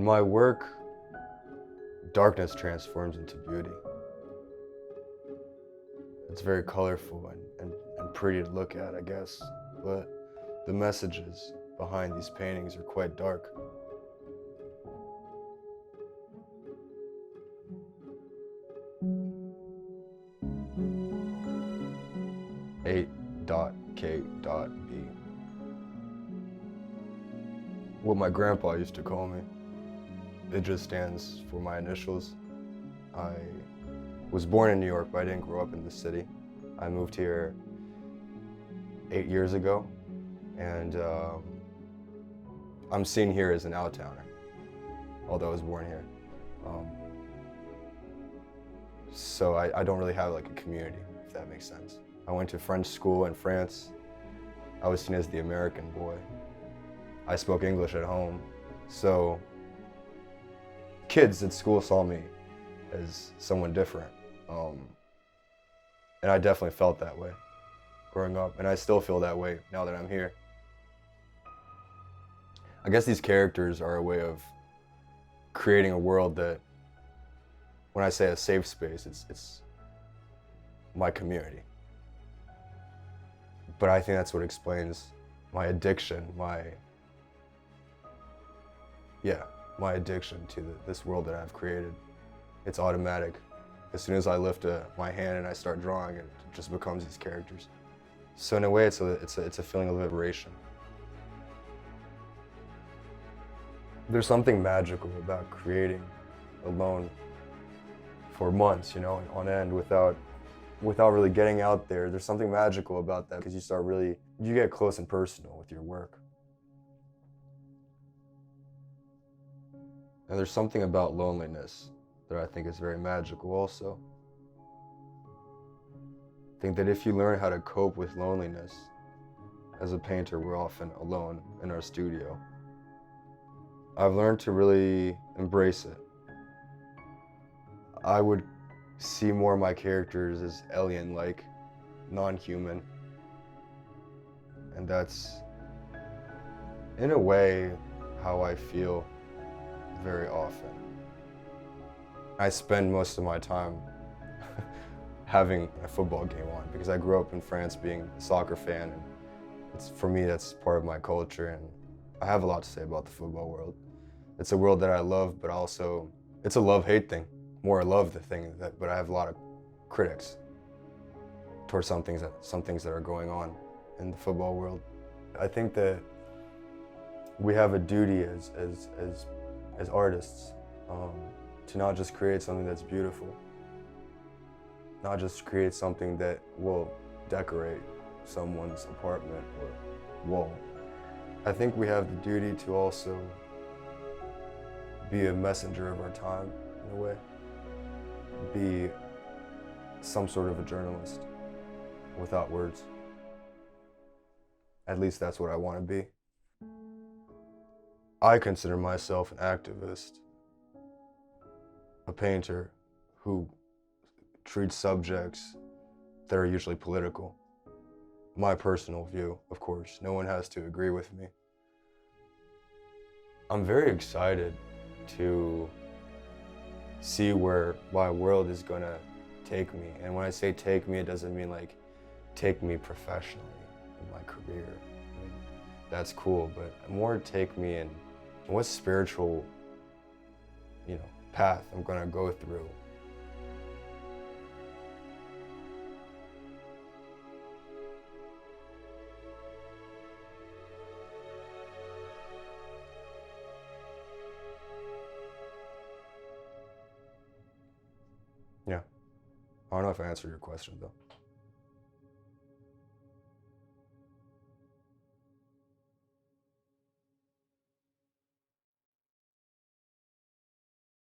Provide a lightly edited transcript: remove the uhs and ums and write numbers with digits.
In my work, darkness transforms into beauty. It's very colorful and pretty to look at, I guess, but the messages behind these paintings are quite dark. A.K.B. What my grandpa used to call me. It just stands for my initials. I was born in New York, but I didn't grow up in the city. I moved here 8 years ago, and I'm seen here as an out-towner, although I was born here. So I don't really have like a community, if that makes sense. I went to French school in France. I was seen as the American boy. I spoke English at home, so kids at school saw me as someone different. And I definitely felt that way growing up, and I still feel that way now that I'm here. I guess these characters are a way of creating a world that, when I say a safe space, it's my community. But I think that's what explains my addiction, my addiction to this world that I've created. It's automatic. As soon as I lift my hand and I start drawing, it just becomes these characters. So in a way, it's a feeling of liberation. There's something magical about creating alone for months, on end without really getting out there. There's something magical about that because you get close and personal with your work. And there's something about loneliness that I think is very magical also. I think that if you learn how to cope with loneliness, as a painter, we're often alone in our studio. I've learned to really embrace it. I would see more of my characters as alien-like, non-human. And that's, in a way, how I feel very often. I spend most of my time having a football game on because I grew up in France being a soccer fan, and for me that's part of my culture, and I have a lot to say about the football world. It's a world that I love, but also it's a love-hate thing. More I love the thing, but I have a lot of critics towards some things that are going on in the football world. I think that we have a duty as artists to not just create something that's beautiful, not just create something that will decorate someone's apartment or wall. I think we have the duty to also be a messenger of our time, in a way. Be some sort of a journalist without words. At least that's what I want to be. I consider myself an activist, a painter who treats subjects that are usually political. My personal view, of course. No one has to agree with me. I'm very excited to see where my world is gonna take me. And when I say take me, it doesn't mean like take me professionally in my career. I mean, that's cool, but more take me in what spiritual, path I'm gonna go through. Yeah. I don't know if I answered your question though.